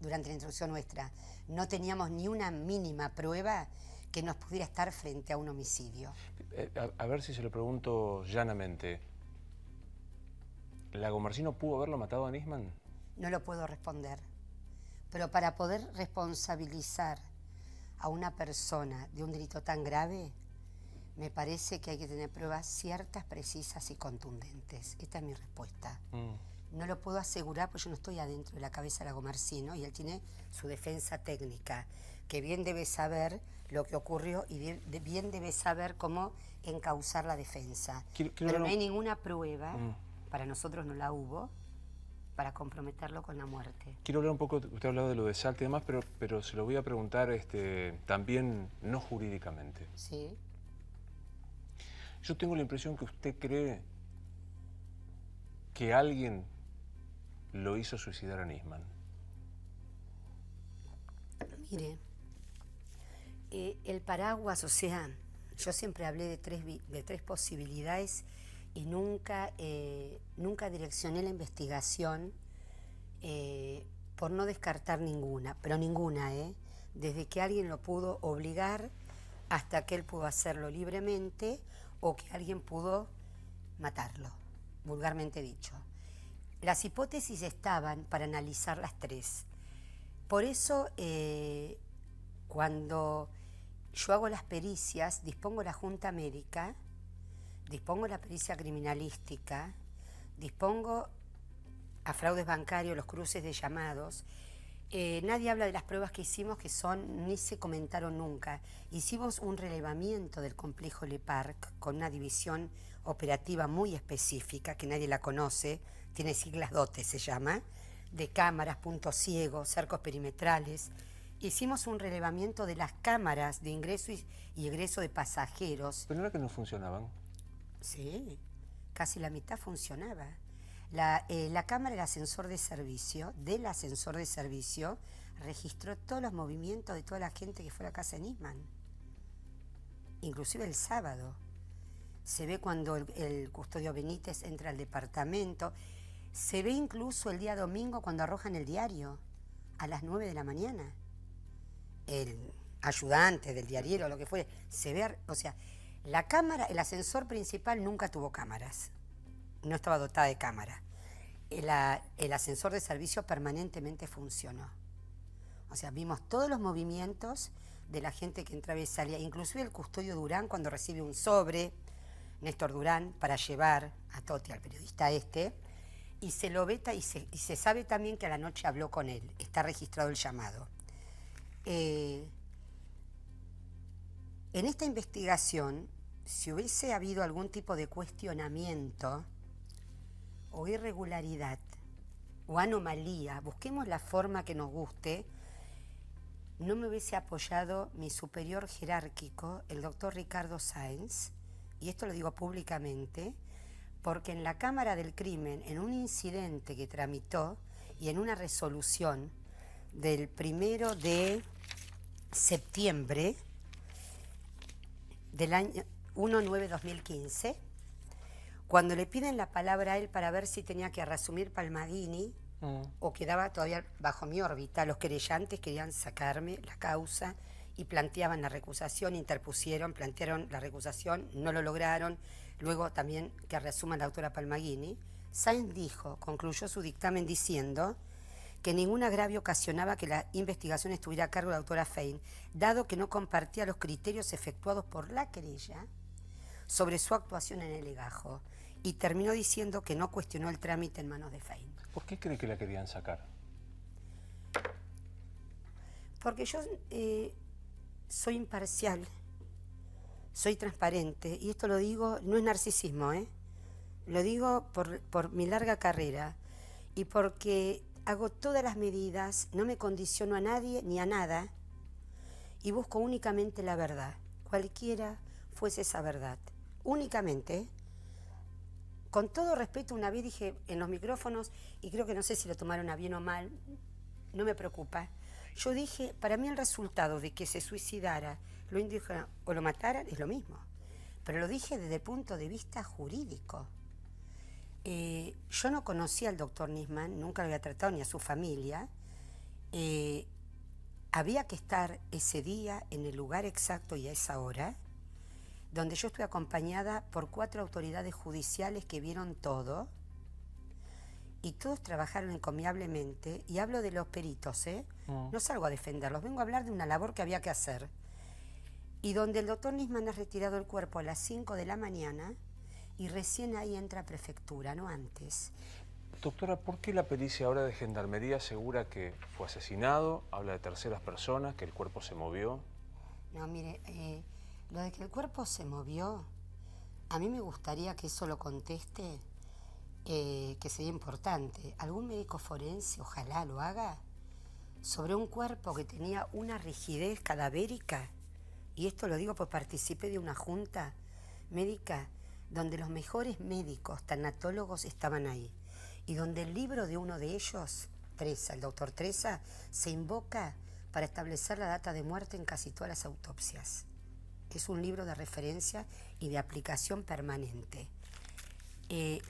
Durante la instrucción nuestra, no teníamos ni una mínima prueba que nos pudiera estar frente a un homicidio. A ver si se lo pregunto llanamente. ¿Lagomarsino pudo haberlo matado a Nisman? No lo puedo responder. Pero para poder responsabilizar a una persona de un delito tan grave, me parece que hay que tener pruebas ciertas, precisas y contundentes. Esta es mi respuesta. No lo puedo asegurar porque yo no estoy adentro de la cabeza de Lagomarsino y él tiene su defensa técnica, que bien debe saber lo que ocurrió y bien debe saber cómo encauzar la defensa. Pero no hay ninguna prueba, para nosotros no la hubo, para comprometerlo con la muerte. Quiero hablar un poco, usted ha hablado de lo de Salta y demás, pero se lo voy a preguntar también no jurídicamente. Sí. Yo tengo la impresión que usted cree que alguien lo hizo suicidar a Nisman. Mire, el paraguas, o sea, yo siempre hablé de tres posibilidades y nunca direccioné la investigación por no descartar ninguna, pero ninguna, desde que alguien lo pudo obligar hasta que él pudo hacerlo libremente o que alguien pudo matarlo, vulgarmente dicho. Las hipótesis estaban para analizar las tres. Por eso, cuando yo hago las pericias, dispongo la Junta Médica, dispongo la pericia criminalística, dispongo a fraudes bancarios, los cruces de llamados. Nadie habla de las pruebas que hicimos, que ni se comentaron nunca. Hicimos un relevamiento del complejo Le Parc con una división operativa muy específica, que nadie la conoce, tiene siglas DOTE se llama, de cámaras, puntos ciegos, cercos perimetrales. Hicimos un relevamiento de las cámaras de ingreso y egreso de pasajeros. ¿Pero no era que no funcionaban? Sí, casi la mitad funcionaba. La cámara del ascensor de servicio, registró todos los movimientos de toda la gente que fue a la casa de Nisman. Inclusive el sábado. Se ve cuando el custodio Benítez entra al departamento. Se ve incluso el día domingo cuando arrojan el diario, a las 9 de la mañana. El ayudante del diariero, lo que fuere, se ve, o sea, la cámara, el ascensor principal nunca tuvo cámaras. No estaba dotada de cámara. El ascensor de servicio permanentemente funcionó. O sea, vimos todos los movimientos de la gente que entraba y salía, inclusive el custodio Durán cuando recibe un sobre, Néstor Durán, para llevar a Totti, al periodista y se lo veta y se sabe también que a la noche habló con él. Está registrado el llamado. En esta investigación, si hubiese habido algún tipo de cuestionamiento o irregularidad o anomalía, busquemos la forma que nos guste, no me hubiese apoyado mi superior jerárquico, el doctor Ricardo Sáenz, y esto lo digo públicamente, porque en la Cámara del Crimen, en un incidente que tramitó y en una resolución del 1 de septiembre del año 1/9/2015, cuando le piden la palabra a él para ver si tenía que reasumir Palmagini o quedaba todavía bajo mi órbita, los querellantes querían sacarme la causa y planteaban la recusación, plantearon la recusación, no lo lograron, luego también que reasuma la doctora Palmagini. Sáenz concluyó su dictamen diciendo que ningún agravio ocasionaba que la investigación estuviera a cargo de la doctora Fein, dado que no compartía los criterios efectuados por la querella sobre su actuación en el legajo, y terminó diciendo que no cuestionó el trámite en manos de Fein. ¿Por qué cree que la querían sacar? Porque yo soy imparcial, soy transparente, y esto lo digo, no es narcisismo, lo digo por mi larga carrera y porque hago todas las medidas, no me condiciono a nadie ni a nada y busco únicamente la verdad, cualquiera fuese esa verdad, únicamente, con todo respeto, una vez dije en los micrófonos, y creo que no sé si lo tomaron a bien o mal, no me preocupa. Yo dije, para mí el resultado de que se suicidara, lo indígena o lo mataran es lo mismo. Pero lo dije desde el punto de vista jurídico. Yo no conocía al doctor Nisman, nunca lo había tratado ni a su familia. Había que estar ese día en el lugar exacto y a esa hora, donde yo estuve acompañada por 4 autoridades judiciales que vieron todo, y todos trabajaron encomiablemente, y hablo de los peritos, no salgo a defenderlos, vengo a hablar de una labor que había que hacer, y donde el doctor Nisman ha retirado el cuerpo a las 5 de la mañana, y recién ahí entra a prefectura, no antes. Doctora, ¿por qué la pericia ahora de Gendarmería asegura que fue asesinado? Habla de terceras personas, que el cuerpo se movió. No, mire, lo de que el cuerpo se movió, a mí me gustaría que eso lo conteste, que sería importante. Algún médico forense, ojalá lo haga, sobre un cuerpo que tenía una rigidez cadavérica, y esto lo digo porque participé de una junta médica donde los mejores médicos, tanatólogos, estaban ahí, y donde el libro de uno de ellos, Tresa, el doctor Tresa, se invoca para establecer la data de muerte en casi todas las autopsias. Es un libro de referencia y de aplicación permanente.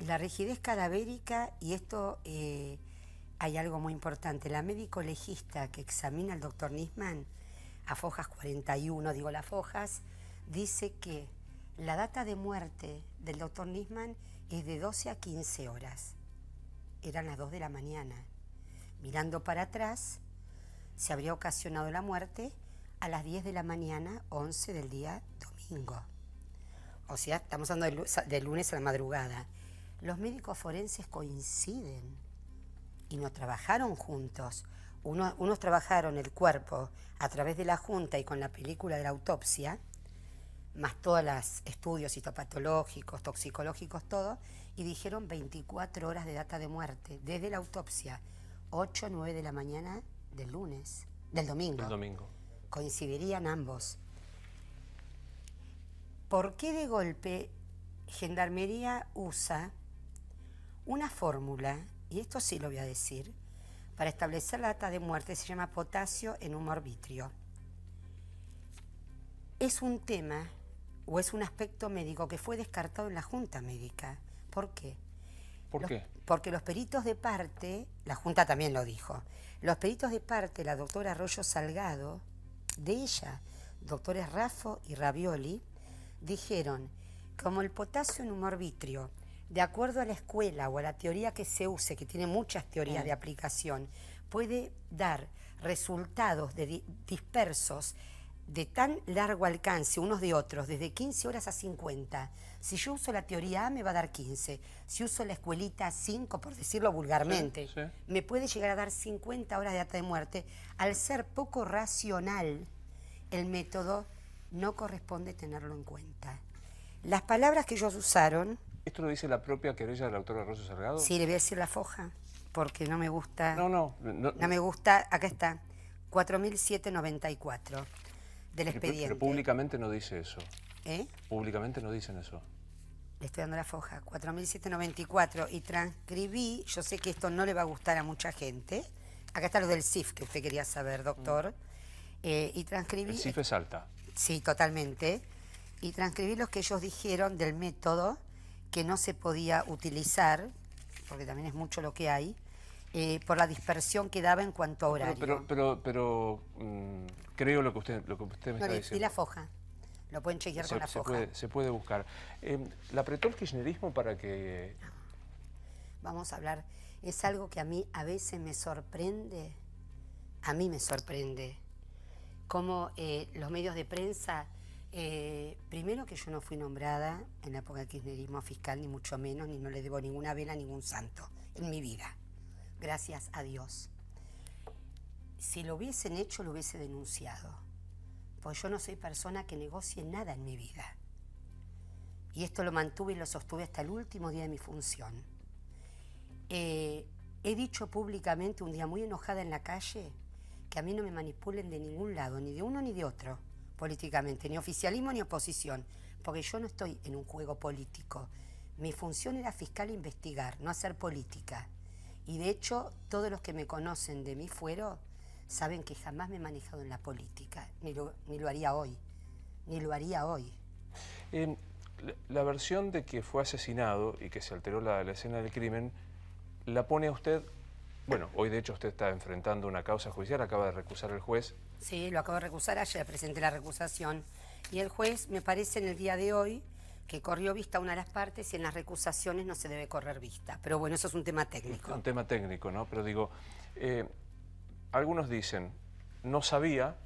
La rigidez cadavérica, y esto hay algo muy importante, la médico legista que examina al doctor Nisman, a Fojas 41, digo las Fojas, dice que la data de muerte del doctor Nisman es de 12 a 15 horas. Eran las 2 de la mañana. Mirando para atrás, se habría ocasionado la muerte a las 10 de la mañana, 11 del día domingo. O sea, estamos hablando de lunes a la madrugada. Los médicos forenses coinciden y no trabajaron juntos. Unos trabajaron el cuerpo a través de la junta y con la película de la autopsia, más todos los estudios histopatológicos, toxicológicos, todo, y dijeron 24 horas de data de muerte, desde la autopsia, 8 o 9 de la mañana del domingo. Del domingo. Coincidirían ambos. ¿Por qué de golpe Gendarmería usa una fórmula, y esto sí lo voy a decir, para establecer la data de muerte? Se llama potasio en humor vitrio. Es un tema o es un aspecto médico que fue descartado en la Junta Médica. ¿Por qué? ¿Por qué? Porque los peritos de parte, la Junta también lo dijo, los peritos de parte, la doctora Arroyo Salgado, de ella, doctores Raffo y Ravioli, dijeron, como el potasio en humor vitrio, de acuerdo a la escuela o a la teoría que se use, que tiene muchas teorías de aplicación, puede dar resultados dispersos de tan largo alcance unos de otros, desde 15 horas a 50. Si yo uso la teoría A me va a dar 15. Si uso la escuelita 5, por decirlo vulgarmente, Sí. me puede llegar a dar 50 horas de data de muerte. Al ser poco racional, el método no corresponde tenerlo en cuenta. Las palabras que ellos usaron... ¿Esto lo dice la propia querella del doctor Arroyo Salgado? Sí, le voy a decir la foja, porque no me gusta... No me gusta, acá está, 4.794 del expediente. Pero públicamente no dice eso. ¿Eh? Públicamente no dicen eso. Le estoy dando la foja, 4.794, y transcribí, yo sé que esto no le va a gustar a mucha gente, acá está lo del CIF que usted quería saber, doctor, y transcribí... El CIF es alta. Sí, totalmente, y transcribí los que ellos dijeron del método que no se podía utilizar, porque también es mucho lo que hay, por la dispersión que daba en cuanto a horario. Pero creo lo que usted me está diciendo. Y la foja. Lo pueden chequear con la foja. Se puede buscar. ¿La apretó el kirchnerismo para que...? Vamos a hablar. Es algo que a mí a veces me sorprende. A mí me sorprende. Cómo los medios de prensa... primero que yo no fui nombrada en la época del kirchnerismo fiscal, ni mucho menos, ni no le debo ninguna vela a ningún santo en mi vida. Gracias a Dios. Si lo hubiesen hecho, lo hubiese denunciado. Pues yo no soy persona que negocie nada en mi vida. Y esto lo mantuve y lo sostuve hasta el último día de mi función. He dicho públicamente un día muy enojada en la calle que a mí no me manipulen de ningún lado, ni de uno ni de otro, políticamente, ni oficialismo ni oposición, porque yo no estoy en un juego político. Mi función era fiscal e investigar, no hacer política. Y de hecho, todos los que me conocen de mi fuero saben que jamás me he manejado en la política, ni lo haría hoy, ni lo haría hoy. La versión de que fue asesinado y que se alteró la escena del crimen, la pone a usted, bueno, hoy de hecho usted está enfrentando una causa judicial, acaba de recusar el juez. Sí, lo acabo de recusar, ayer presenté la recusación. Y el juez, me parece en el día de hoy, que corrió vista a una de las partes y en las recusaciones no se debe correr vista. Pero bueno, eso es un tema técnico. Un tema técnico, ¿no? Pero digo, algunos dicen, no sabía,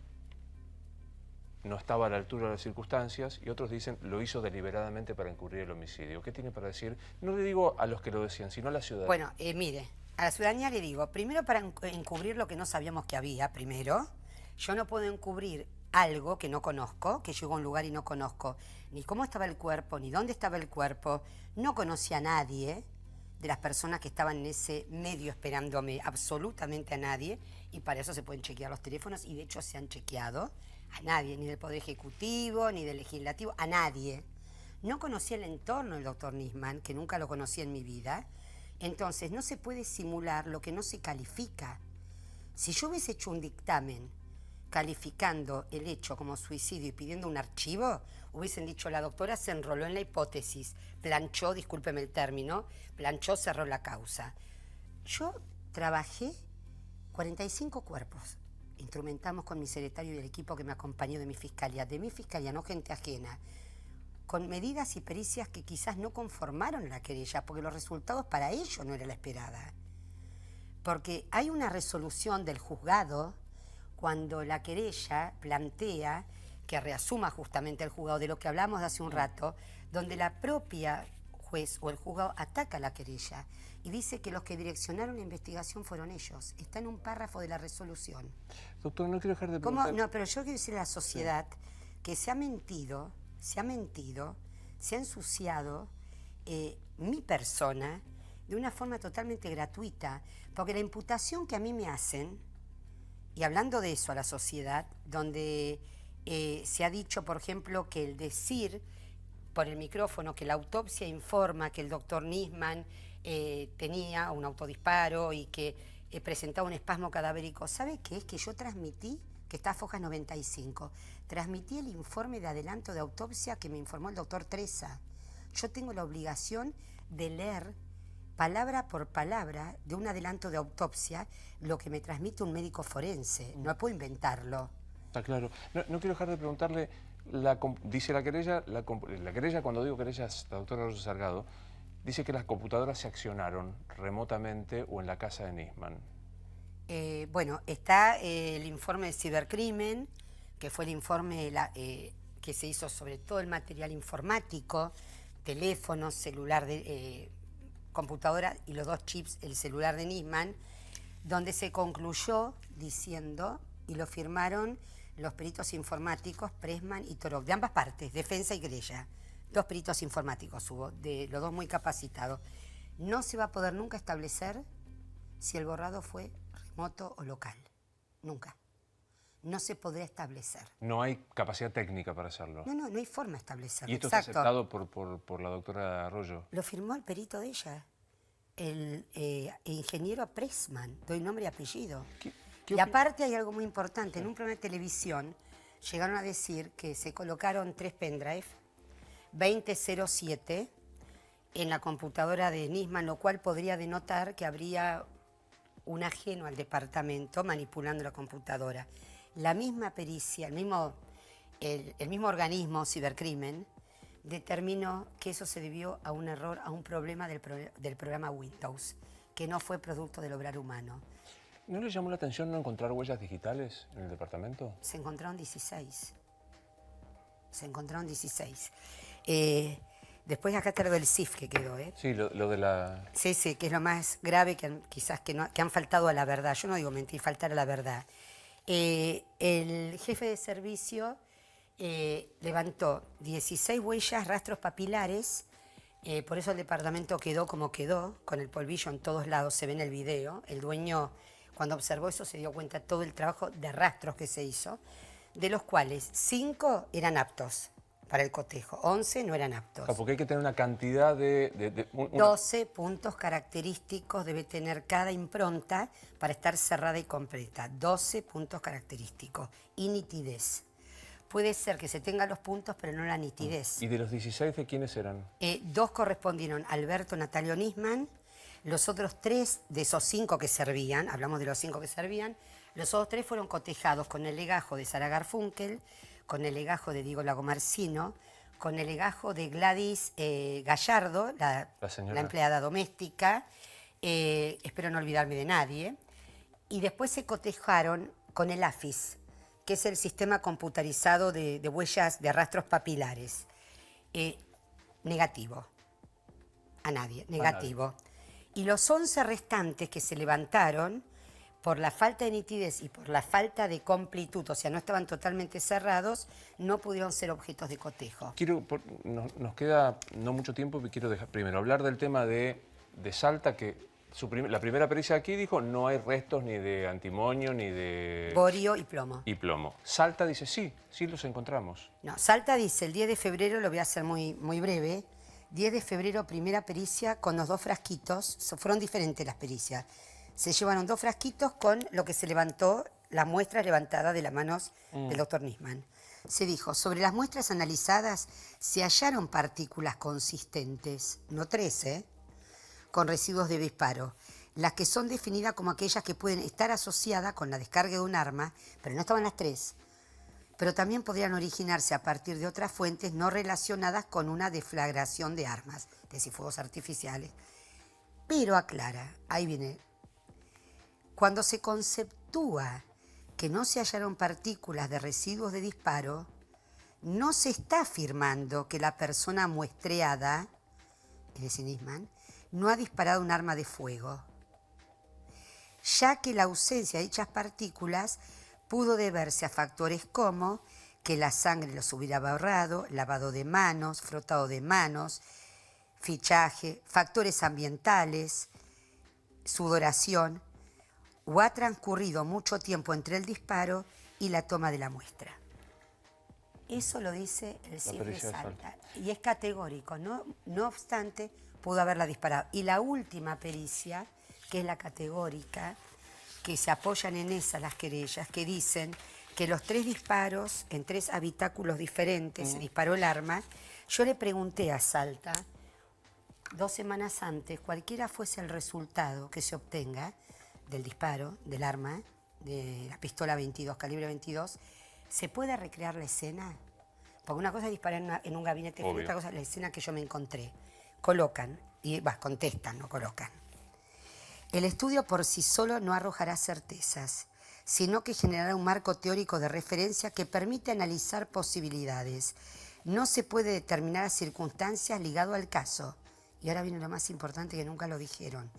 no estaba a la altura de las circunstancias, y otros dicen, lo hizo deliberadamente para encubrir el homicidio. ¿Qué tiene para decir? No le digo a los que lo decían, sino a la ciudadanía. Bueno, mire, a la ciudadanía le digo, primero para encubrir lo que no sabíamos que había, primero. Yo no puedo encubrir algo que no conozco, que llego a un lugar y no conozco ni cómo estaba el cuerpo, ni dónde estaba el cuerpo. No conocía a nadie de las personas que estaban en ese medio esperándome, absolutamente a nadie, y para eso se pueden chequear los teléfonos, y de hecho se han chequeado. A nadie, ni del Poder Ejecutivo, ni del Legislativo, a nadie. No conocía el entorno del doctor Nisman, que nunca lo conocí en mi vida. Entonces, no se puede simular lo que no se califica. Si yo hubiese hecho un dictamen calificando el hecho como suicidio y pidiendo un archivo, hubiesen dicho, la doctora se enroló en la hipótesis, planchó, discúlpeme el término, planchó, cerró la causa. Yo trabajé 45 cuerpos. Instrumentamos con mi secretario y el equipo que me acompañó de mi fiscalía, no gente ajena, con medidas y pericias que quizás no conformaron la querella, porque los resultados para ello no era la esperada. Porque hay una resolución del juzgado cuando la querella plantea que reasuma justamente el juzgado de lo que hablamos de hace un rato, donde la propia juez o el juzgado ataca la querella y dice que los que direccionaron la investigación fueron ellos. Está en un párrafo de la resolución. Doctor, no quiero dejar de preguntar... No, pero yo quiero decirle a la sociedad que se ha mentido, se ha ensuciado mi persona de una forma totalmente gratuita, porque la imputación que a mí me hacen, y hablando de eso a la sociedad, donde se ha dicho, por ejemplo, que el decir por el micrófono que la autopsia informa que el doctor Nisman tenía un autodisparo y que presentaba un espasmo cadavérico. ¿Sabe qué es? Que yo transmití, que está a Fojas 95, transmití el informe de adelanto de autopsia que me informó el doctor Treza. Yo tengo la obligación de leer palabra por palabra de un adelanto de autopsia lo que me transmite un médico forense. No puedo inventarlo. Está claro. No quiero dejar de preguntarle, dice la querella, la querella, cuando digo querella, la doctora Rosa Salgado, dice que las computadoras se accionaron remotamente o en la casa de Nisman. Bueno, está el informe de cibercrimen, que fue el informe que se hizo sobre todo el material informático, teléfono, celular, computadora y los 2 chips, el celular de Nisman, donde se concluyó diciendo, y lo firmaron los peritos informáticos, Pressman y Torok, de ambas partes, defensa y querella. 2 peritos informáticos hubo, de los 2 muy capacitados. No se va a poder nunca establecer si el borrado fue remoto o local. Nunca. No se podrá establecer. No hay capacidad técnica para hacerlo. No hay forma de establecerlo. ¿Y esto está aceptado por la doctora Arroyo? Lo firmó el perito de ella, el ingeniero Pressman, doy nombre y apellido. Y aparte hay algo muy importante, en un programa de televisión llegaron a decir que se colocaron 3 pendrive, 2007, en la computadora de Nisman, lo cual podría denotar que habría un ajeno al departamento manipulando la computadora. La misma pericia, el mismo organismo, cibercrimen, determinó que eso se debió a un error, a un problema del programa Windows, que no fue producto del obrar humano. ¿No le llamó la atención no encontrar huellas digitales en el departamento? Se encontraron 16. Se encontraron 16. Después acá está lo del CIF que quedó, ¿eh? Sí, lo de la... Sí, que es lo más grave que han faltado a la verdad. Yo no digo mentir, faltar a la verdad. El jefe de servicio levantó 16 huellas, rastros papilares, por eso el departamento quedó como quedó, con el polvillo en todos lados, se ve en el video. El dueño, cuando observó eso, se dio cuenta de todo el trabajo de rastros que se hizo, de los cuales 5 eran aptos. para el cotejo. 11 no eran aptos. Claro, porque hay que tener una cantidad de 12 puntos característicos debe tener cada impronta para estar cerrada y completa. 12 puntos característicos. Y nitidez. Puede ser que se tengan los puntos, pero no la nitidez. ¿Y de los 16 de quiénes eran? 2 correspondieron a Alberto Natalio Nisman. Los otros 3 de esos 5 que servían, hablamos de los 5 que servían, los otros 3 fueron cotejados con el legajo de Sara Garfunkel, con el legajo de Diego Lagomarcino, con el legajo de Gladys Gallardo, la empleada doméstica, espero no olvidarme de nadie, y después se cotejaron con el AFIS, que es el sistema computarizado de huellas de rastros papilares. Negativo. A nadie, negativo. Y los 11 restantes que se levantaron, por la falta de nitidez y por la falta de completud, o sea, no estaban totalmente cerrados, no pudieron ser objetos de cotejo. Nos queda no mucho tiempo, pero quiero dejar primero hablar del tema de Salta, que la primera pericia aquí dijo no hay restos ni de antimonio ni de... Borio y plomo. Y plomo. Salta dice sí los encontramos. No, Salta dice el 10 de febrero, lo voy a hacer muy breve, 10 de febrero primera pericia con los 2 frasquitos, fueron diferentes las pericias. Se llevaron 2 frasquitos con lo que se levantó, las muestras levantadas de las manos del doctor Nisman. Se dijo, sobre las muestras analizadas se hallaron partículas consistentes, no 13, con residuos de disparo, las que son definidas como aquellas que pueden estar asociadas con la descarga de un arma, pero no estaban las 3, pero también podrían originarse a partir de otras fuentes no relacionadas con una deflagración de armas, es decir, fuegos artificiales. Pero aclara, ahí viene, cuando se conceptúa que no se hallaron partículas de residuos de disparo, no se está afirmando que la persona muestreada, es decir, Nisman, no ha disparado un arma de fuego, ya que la ausencia de dichas partículas pudo deberse a factores como que la sangre los hubiera borrado, lavado de manos, frotado de manos, fichaje, factores ambientales, sudoración, o ha transcurrido mucho tiempo entre el disparo y la toma de la muestra. Eso lo dice el CIF de Salta. Y es categórico, no obstante, pudo haberla disparado. Y la última pericia, que es la categórica, que se apoyan en esa las querellas, que dicen que los 3 disparos en 3 habitáculos diferentes se disparó el arma. Yo le pregunté a Salta, 2 semanas antes, cualquiera fuese el resultado que se obtenga del disparo, del arma, de la pistola 22, calibre 22, ¿se puede recrear la escena? Porque una cosa es disparar en un gabinete, y otra cosa es la escena que yo me encontré. Colocan, contestan, no colocan. El estudio por sí solo no arrojará certezas, sino que generará un marco teórico de referencia que permite analizar posibilidades. No se puede determinar a circunstancias ligado al caso. Y ahora viene lo más importante que nunca lo dijeron.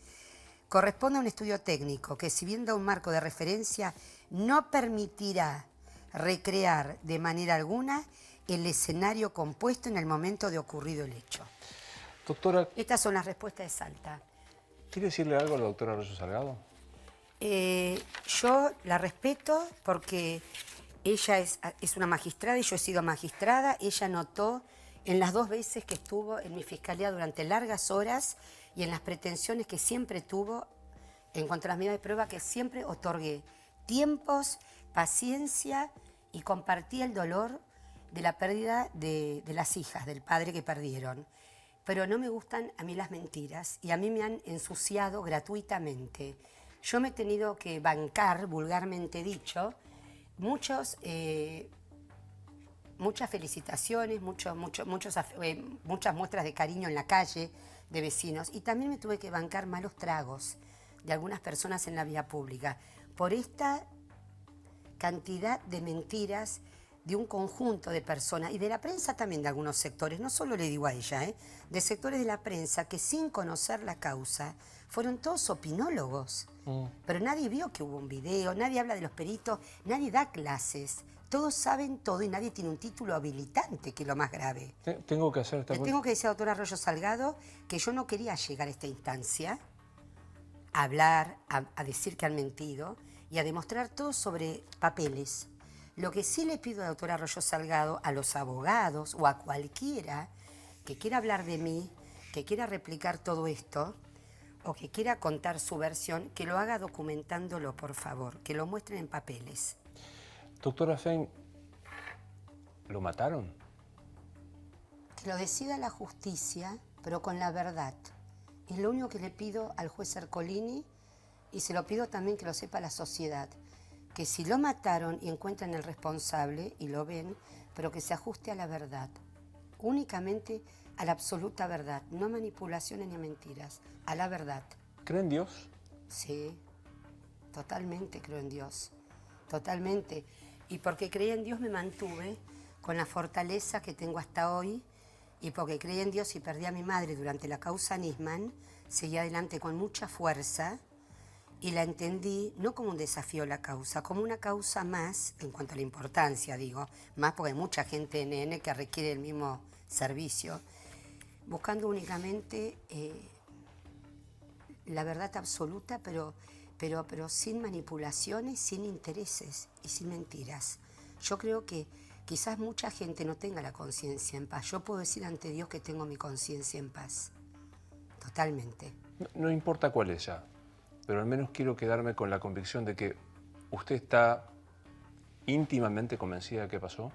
Corresponde a un estudio técnico que, si bien da un marco de referencia, no permitirá recrear de manera alguna el escenario compuesto en el momento de ocurrido el hecho. Doctora, estas son las respuestas de Salta. ¿Quiere decirle algo a la doctora Arroyo Salgado? Yo la respeto porque ella es una magistrada y yo he sido magistrada. Ella notó en las 2 veces que estuvo en mi fiscalía durante largas horas y en las pretensiones que siempre tuvo en cuanto a las medidas de prueba, que siempre otorgué tiempos, paciencia y compartí el dolor de la pérdida de las hijas, del padre que perdieron. Pero no me gustan a mí las mentiras y a mí me han ensuciado gratuitamente. Yo me he tenido que bancar, vulgarmente dicho, muchas felicitaciones, muchas muestras de cariño en la calle de vecinos, y también me tuve que bancar malos tragos de algunas personas en la vía pública por esta cantidad de mentiras de un conjunto de personas, y de la prensa también, de algunos sectores, no solo le digo a ella, de sectores de la prensa que sin conocer la causa fueron todos opinólogos. Pero nadie vio que hubo un video, nadie habla de los peritos, nadie da clases. Todos saben todo y nadie tiene un título habilitante, que es lo más grave. Tengo que hacer esta Le tengo que decir a la doctora Arroyo Salgado que yo no quería llegar a esta instancia, a hablar, a decir que han mentido y a demostrar todo sobre papeles. Lo que sí le pido a la doctora Arroyo Salgado, a los abogados o a cualquiera que quiera hablar de mí, que quiera replicar todo esto, o que quiera contar su versión, que lo haga documentándolo, por favor, que lo muestren en papeles. Doctora Fein, ¿lo mataron? Que lo decida la justicia, pero con la verdad. Es lo único que le pido al juez Ercolini y se lo pido también que lo sepa la sociedad. Que si lo mataron y encuentran el responsable y lo ven, pero que se ajuste a la verdad. Únicamente a la absoluta verdad, no a manipulaciones ni a mentiras, a la verdad. ¿Cree en Dios? Sí, totalmente creo en Dios, totalmente. Y porque creía en Dios me mantuve con la fortaleza que tengo hasta hoy, y porque creí en Dios y perdí a mi madre durante la causa Nisman, seguí adelante con mucha fuerza y la entendí no como un desafío a la causa, como una causa más, en cuanto a la importancia, digo, más porque hay mucha gente en N que requiere el mismo servicio, buscando únicamente la verdad absoluta, pero sin manipulaciones, sin intereses y sin mentiras. Yo creo que quizás mucha gente no tenga la conciencia en paz. Yo puedo decir ante Dios que tengo mi conciencia en paz. Totalmente. No importa cuál es ya, pero al menos quiero quedarme con la convicción de que usted está íntimamente convencida de qué pasó.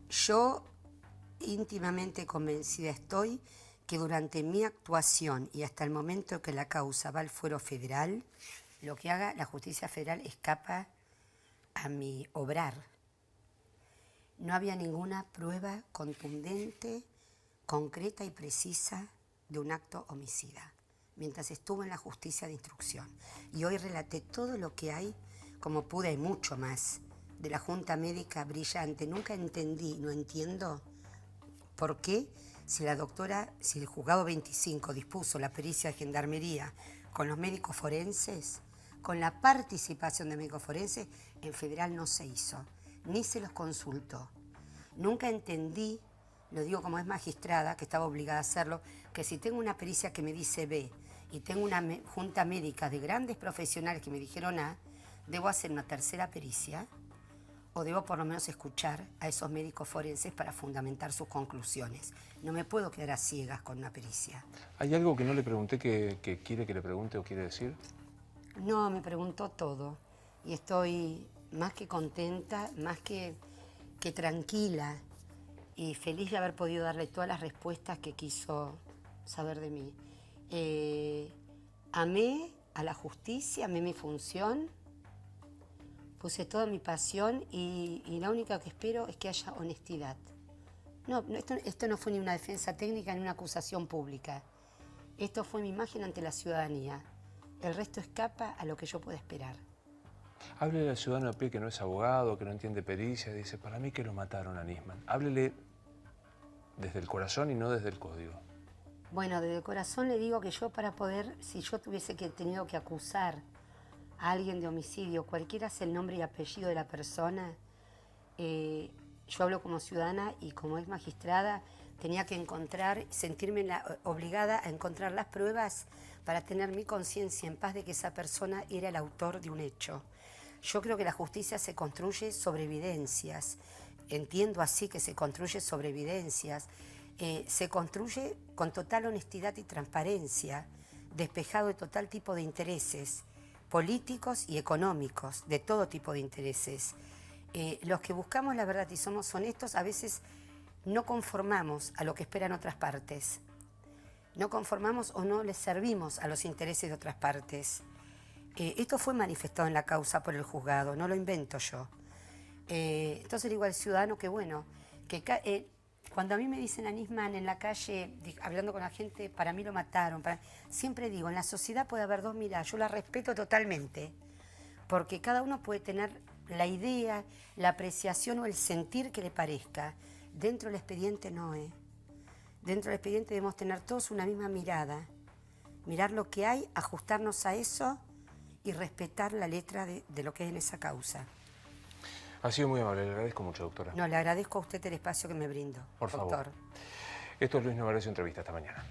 Yo íntimamente convencida estoy que durante mi actuación y hasta el momento que la causa va al fuero federal, lo que haga la justicia federal escapa a mi obrar. No había ninguna prueba contundente, concreta y precisa de un acto homicida, mientras estuvo en la justicia de instrucción. Y hoy relaté todo lo que hay, como pude, y mucho más, de la Junta Médica brillante. Nunca entendí, no entiendo por qué, si el juzgado 25 dispuso la pericia de gendarmería con los médicos forenses, con la participación de médicos forenses, en federal no se hizo, ni se los consultó. Nunca entendí, lo digo como es magistrada, que estaba obligada a hacerlo, que si tengo una pericia que me dice B y tengo una junta médica de grandes profesionales que me dijeron A, ¿debo hacer una tercera pericia? ¿O debo por lo menos escuchar a esos médicos forenses para fundamentar sus conclusiones? No me puedo quedar a ciegas con una pericia. ¿Hay algo que no le pregunté que quiere que le pregunte o quiere decir? No, me preguntó todo. Y estoy más que contenta, más que tranquila y feliz de haber podido darle todas las respuestas que quiso saber de mí. Amé a la justicia, amé mi función, puse toda mi pasión y la única que espero es que haya honestidad. No, esto no fue ni una defensa técnica ni una acusación pública. Esto fue mi imagen ante la ciudadanía. El resto escapa a lo que yo pueda esperar. Háblele al ciudadano a pie que no es abogado, que no entiende pericia, dice, para mí que lo mataron a Nisman. Háblele desde el corazón y no desde el código. Bueno, desde el corazón le digo que yo para poder, si yo tuviese tenido que acusar a alguien de homicidio, cualquiera sea el nombre y apellido de la persona, yo hablo como ciudadana y como ex magistrada, tenía que sentirme obligada a encontrar las pruebas para tener mi conciencia en paz de que esa persona era el autor de un hecho. Yo creo que la justicia se construye sobre evidencias. Entiendo así que se construye sobre evidencias. Se construye con total honestidad y transparencia, despejado de total tipo de intereses políticos y económicos, de todo tipo de intereses. Los que buscamos la verdad y somos honestos a veces no conformamos a lo que esperan otras partes. No conformamos o no les servimos a los intereses de otras partes. Esto fue manifestado en la causa por el juzgado, no lo invento yo. Entonces le digo al ciudadano que bueno, que cuando a mí me dicen a Nisman en la calle, hablando con la gente, para mí lo mataron, siempre digo, en la sociedad puede haber dos miradas, yo la respeto totalmente, porque cada uno puede tener la idea, la apreciación o el sentir que le parezca. Dentro del expediente no, Dentro del expediente debemos tener todos una misma mirada, mirar lo que hay, ajustarnos a eso y respetar la letra de lo que es en esa causa. Ha sido muy amable, le agradezco mucho, doctora. No, le agradezco a usted el espacio que me brindó, Por favor. doctor. Esto es Luis Novarecio Entrevista, hasta mañana.